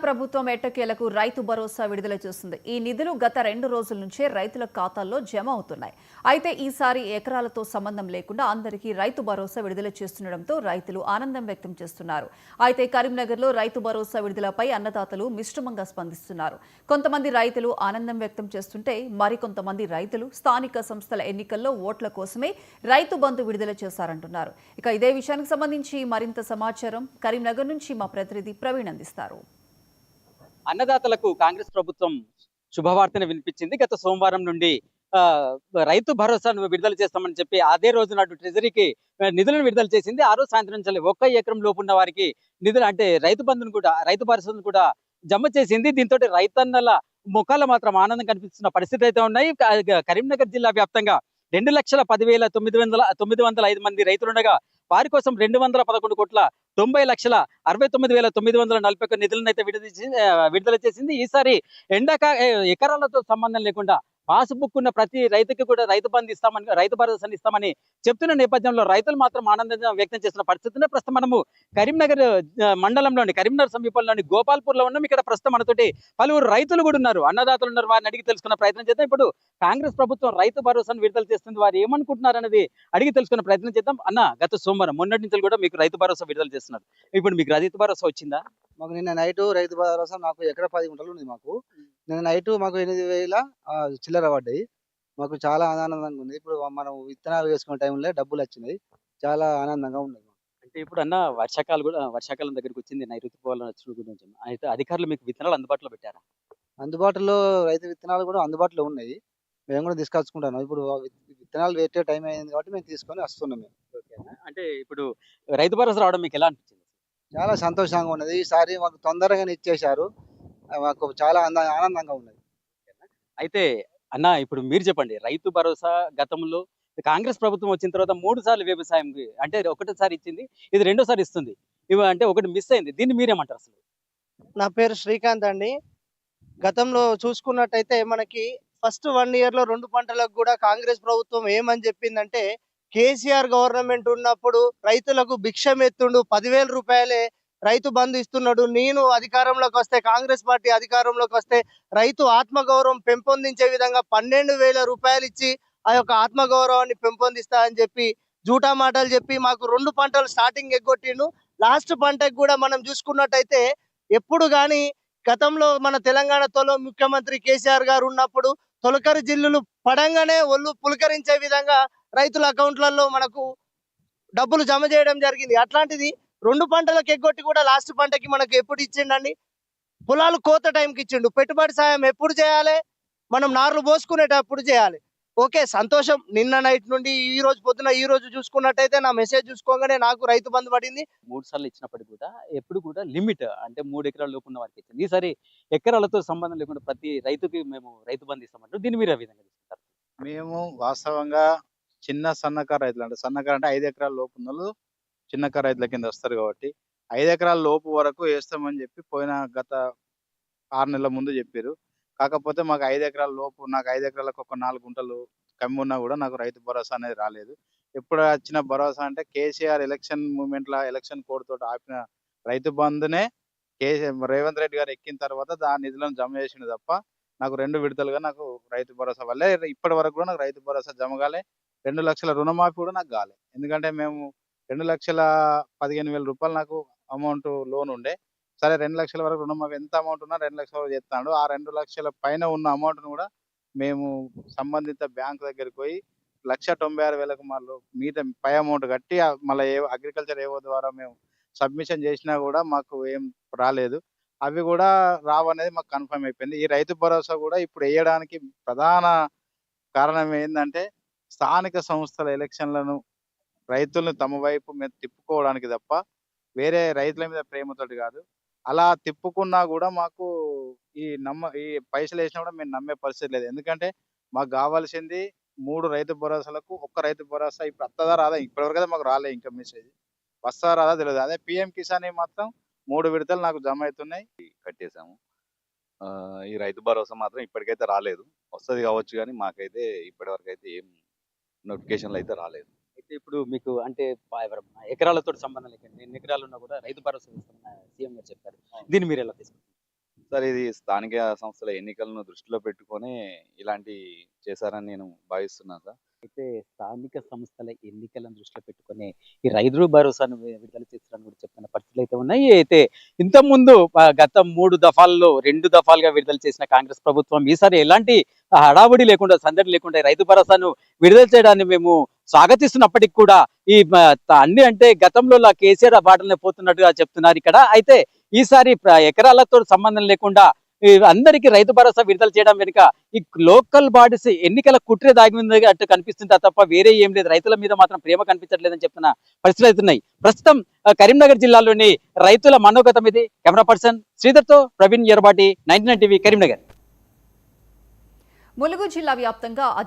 ప్రభుత్వం ఎట్టకేలకు రైతు భరోసా విడుదల చేస్తుంది. ఈ నిధులు గత 2 రోజుల నుంచే రైతుల ఖాతాల్లో జమ అవుతున్నాయి. అయితే ఈసారి ఎకరాలతో సంబంధం లేకుండా అందరికీ రైతు భరోసా విడుదల చేస్తుండటంతో రైతులు ఆనందం వ్యక్తం చేస్తున్నారు. అయితే కరీంనగర్లో రైతు భరోసా విడుదలపై అన్నదాతలు మిశ్రమంగా స్పందిస్తున్నారు. కొంతమంది రైతులు ఆనందం వ్యక్తం చేస్తుంటే మరికొంతమంది రైతులు స్థానిక సంస్థల ఎన్నికల్లో ఓట్ల కోసమే రైతు బంధు విడుదల చేశారంటున్నారు. ఇక ఇదే విషయానికి సంబంధించి మరింత సమాచారం కరీంనగర్ నుంచి మా ప్రతినిధి ప్రవీణ్ అందిస్తారు. అన్నదాతలకు కాంగ్రెస్ ప్రభుత్వం శుభవార్తను వినిపించింది. గత సోమవారం నుండి రైతు భరోసాను విడుదల చేస్తామని చెప్పి అదే రోజు నాడు ట్రెజరీకి నిధులను విడుదల చేసింది. ఆ రోజు సాయంత్రం నుంచి 1 ఎకరం లోపు ఉన్న వారికి నిధులు అంటే రైతు భరోసాను కూడా జమ చేసింది. దీంతో రైతన్నల ముఖాల మాత్రం ఆనందం కనిపిస్తున్న పరిస్థితి అయితే ఉన్నాయి. కరీంనగర్ జిల్లా వ్యాప్తంగా 2,10,905 మంది రైతులుండగా వారి కోసం 211,90,69,941 నిధులను అయితే విడుదల చేసింది. ఈసారి ఎకరాలతో సంబంధం లేకుండా పాస్బుక్ ఉన్న ప్రతి రైతుకి కూడా రైతు భరోసాని ఇస్తామని చెప్తున్న నేపథ్యంలో రైతులు మాత్రం ఆనందంగా వ్యక్తం చేస్తున్న పరిస్థితి. ప్రస్తుతం మనము కరీంనగర్ కరీంనగర్ సమీపంలోని గోపాల్పూర్ లో ఉన్నాం. ఇక్కడ ప్రస్తుతం మనతోటి పలువురు రైతులు కూడా ఉన్నారు, అన్నదాతలు ఉన్నారు. వారిని అడిగి తెలుసుకున్న ప్రయత్నం చేద్దాం. ఇప్పుడు కాంగ్రెస్ ప్రభుత్వం రైతు భరోసాను విడుదల చేస్తుంది, వారు ఏమనుకుంటున్నారు అనేది అడిగి తెలుసుకున్న ప్రయత్నం చేద్దాం. అన్న, గత సోమవారం మొన్నటి నుంచి కూడా మీకు రైతు భరోసా విడుదల చేస్తున్నారు. ఇప్పుడు మీకు రైతు భరోసా వచ్చిందా? మాకు నిన్న నైట్ రైతు భరోసా నాకు ఎకరా 10 గుంటలు ఉంది. నిన్న నైట్ మాకు 8,000 చిల్లర పడ్డాయి. మాకు చాలా ఆనందంగా ఉంది. ఇప్పుడు మనం విత్తనాలు వేసుకునే టైంలో డబ్బులు వచ్చినాయి. చాలా ఆనందంగా ఉన్నది. అంటే ఇప్పుడు అన్న వర్షాకాలం దగ్గరికి వచ్చింది, నైరుతి ఋతుపవనాలు వచ్చుడు గురించి అయితే అధికారులు మీకు విత్తనాలు అందుబాటులో పెట్టారా? అందుబాటులో రైతు విత్తనాలు కూడా అందుబాటులో ఉన్నాయి. మేము కూడా తీసుకొచ్చుకుంటాను. ఇప్పుడు విత్తనాలు పెట్టే టైం అయింది కాబట్టి మేము తీసుకొని వస్తున్నాం. అంటే ఇప్పుడు రైతు భరోసా రావడం మీకు ఎలా అనిపించింది? చాలా సంతోషంగా ఉన్నది. ఈసారి మాకు తొందరగానే ఇచ్చేశారు. మాకు చాలా ఆనందంగా ఉన్నది. అయితే అన్న, ఇప్పుడు మీరు చెప్పండి, రైతు భరోసా గతంలో కాంగ్రెస్ ప్రభుత్వం వచ్చిన తర్వాత 3 సార్లు వ్యవసాయం అంటే ఒకటిసారి ఇచ్చింది, ఇది రెండోసారి ఇస్తుంది. అంటే ఒకటి మిస్ అయింది. దీన్ని మీరేమంటారు అసలు? నా పేరు శ్రీకాంత్ అండి. గతంలో చూసుకున్నట్టయితే మనకి ఫస్ట్ 1 ఇయర్ లో 2 పంటలకు కూడా కాంగ్రెస్ ప్రభుత్వం ఏమని చెప్పిందంటే, కేసీఆర్ గవర్నమెంట్ ఉన్నప్పుడు రైతులకు భిక్షమెత్తుండు, 10,000 రూపాయలే రైతు బంధు ఇస్తున్నాడు. నేను అధికారంలోకి వస్తే, కాంగ్రెస్ పార్టీ అధికారంలోకి వస్తే రైతు ఆత్మగౌరవం పెంపొందించే విధంగా 12,000 రూపాయలు ఇచ్చి ఆ యొక్క ఆత్మగౌరవాన్ని పెంపొందిస్తా అని చెప్పి జూటా మాటలు చెప్పి మాకు 2 పంటలు స్టార్టింగ్ ఎగ్గొట్టిండు. లాస్ట్ పంటకు కూడా మనం చూసుకున్నట్టయితే ఎప్పుడు కానీ గతంలో మన తెలంగాణ ముఖ్యమంత్రి కేసీఆర్ గారు ఉన్నప్పుడు తొలకరి జిల్లులు పడంగానే ఒళ్ళు పులకరించే విధంగా రైతుల అకౌంట్లలో మనకు డబ్బులు జమ చేయడం జరిగింది. అట్లాంటిది 2 పంటలకు ఎగ్గొట్టి కూడా లాస్ట్ పంటకి మనకు ఎప్పుడు ఇచ్చిండండి? పొలాలు కోత టైంకి ఇచ్చిండు. పెట్టుబడి సాయం ఎప్పుడు చేయాలి? మనం నార్లు పోసుకునేటప్పుడు చేయాలి. ఓకే, సంతోషం. నిన్న నైట్ నుండి ఈ రోజు పొద్దున ఈ రోజు చూసుకున్నట్టయితే నా మెసేజ్ చూసుకోగానే నాకు రైతు బంధు పడింది. 3 సార్లు ఇచ్చినప్పటికీ కూడా ఎప్పుడు కూడా లిమిట్ అంటే 3 ఎకరాల లోపు ఉన్న వారికి ఇచ్చింది. ఈసారి ఎకరాలతో సంబంధం లేకుండా ప్రతి రైతుకి మేము రైతు బంధు ఇస్తామంటారు. దీన్ని మీరు ఏ విధంగా తీసుకుంటారు? మేము వాస్తవంగా చిన్న సన్నకారు రైతులు, అంటే సన్నకారు అంటే 5 ఎకరాల లోపు ఉన్నోళ్ళు చిన్నకారు రైతుల కింద వస్తారు కాబట్టి 5 ఎకరాల లోపు వరకు వేస్తామని చెప్పి గత 6 నెలల ముందు చెప్పారు. కాకపోతే మాకు 5 ఎకరాల లోపు, నాకు 5 ఎకరాలకు ఒక 4 గుంటలు కమ్మి ఉన్నా కూడా నాకు రైతు భరోసా అనేది రాలేదు. ఎప్పుడు వచ్చిన భరోసా అంటే కేసీఆర్ ఎలక్షన్ మూమెంట్లో ఎలక్షన్ కోడ్ తోటి ఆపిన రైతు బంధునే రేవంత్ రెడ్డి గారు ఎక్కిన తర్వాత దాని నిధులను జమ చేసిండు తప్ప నాకు 2 విడతలుగా నాకు రైతు భరోసా వల్లే ఇప్పటి వరకు కూడా నాకు రైతు భరోసా జమ కాలే. 2 లక్షల రుణమాఫీ కూడా నాకు కాలే. ఎందుకంటే మేము 2,15,000 రూపాయలు నాకు అమౌంట్ లోన్ ఉండే. సరే 2 లక్షల వరకు రుణమాఫీ ఎంత అమౌంట్ ఉన్నా 2 లక్షల వరకు చేస్తాడు. ఆ 2 లక్షల పైన ఉన్న అమౌంట్ను కూడా మేము సంబంధిత బ్యాంక్ దగ్గరికి పోయి 1,96,000కు మళ్ళీ మిగతా పై అమౌంట్ కట్టి మళ్ళీ అగ్రికల్చర్ ఏవో ద్వారా మేము సబ్మిషన్ చేసినా కూడా మాకు ఏం రాలేదు. అవి కూడా రావనేది మాకు కన్ఫర్మ్ అయిపోయింది. ఈ రైతు భరోసా కూడా ఇప్పుడు వేయడానికి ప్రధాన కారణం ఏంటంటే స్థానిక సంస్థల ఎలక్షన్లను రైతులను తమ వైపు మీద తిప్పుకోవడానికి తప్ప వేరే రైతుల మీద ప్రేమతోటి కాదు. అలా తిప్పుకున్నా కూడా మాకు ఈ పైసలు వేసినా కూడా మేము నమ్మే పరిస్థితి లేదు. ఎందుకంటే మాకు కావాల్సింది 3 రైతు భరోసాలకు 1 రైతు భరోసా ఇప్పుడు వస్తుందా రాదా ఇప్పటివరకు అయితే మాకు రాలేదు. ఇంకా మెసేజ్ వస్తుందా రాదా తెలియదు. అదే పిఎం కిసాన్ మాత్రం 3 విడతలు నాకు జమ అవుతున్నాయి, కట్టేసాము. ఈ రైతు భరోసా మాత్రం ఇప్పటికైతే రాలేదు. వస్తుంది కావచ్చు కానీ మాకైతే ఇప్పటివరకు అయితే ఏం నోటిఫికేషన్లు అయితే రాలేదు. అయితే ఇప్పుడు మీకు అంటే ఎకరాలతో సంబంధం లేకుండా ఎన్ని ఎకరాలు ఉన్నా కూడా రైతు భరోసా ఇస్తామని సీఎం గారు చెప్పారు. దీన్ని మీరు ఎలా తీసుకుంటారు? సార్ ఇది స్థానిక సంస్థల ఎన్నికలను దృష్టిలో పెట్టుకొని ఇలాంటి చేశారని నేను భావిస్తున్నాను సార్. అయితే స్థానిక సంస్థల ఎన్నికలను దృష్టిలో పెట్టుకొని ఈ రైతు భరోసాను విడుదల చేస్తారని కూడా చెప్తున్న పరిస్థితులు అయితే ఉన్నాయి. అయితే ఇంతకుముందు గత 3 దఫాల్లో 2 దఫాలుగా విడుదల చేసిన కాంగ్రెస్ ప్రభుత్వం ఈసారి ఎలాంటి హడావుడి లేకుండా సందడి లేకుండా ఈ రైతు భరోసాను విడుదల చేయడాన్ని మేము స్వాగతిస్తున్నప్పటికీ కూడా ఈ అన్ని అంటే గతంలో కేసీఆర్ బాటలనే పోతున్నట్టుగా చెప్తున్నారు ఇక్కడ. అయితే ఈసారి ఎకరాలతో సంబంధం లేకుండా ఈ అందరికీ రైతు భరోసా విడుదల చేయడం వెనుక ఈ లోకల్ బాడీస్ ఎన్నికల కుట్రే దాగి ఉంది అట్టు కనిపిస్తుంది తప్ప వేరే ఏం లేదు. రైతుల మీద మాత్రం ప్రేమ కనిపించట్లేదని చెప్తున్న పరిస్థితులు అవుతున్నాయి. ప్రస్తుతం కరీంనగర్ జిల్లాలోని రైతుల మనోగతం ఇది. కెమెరా పర్సన్ శ్రీధర్తో ప్రవీణ్ ఎర్బాటి, 99 టీవీ, కరీంనగర్. ములుగు జిల్లా వ్యాప్తంగా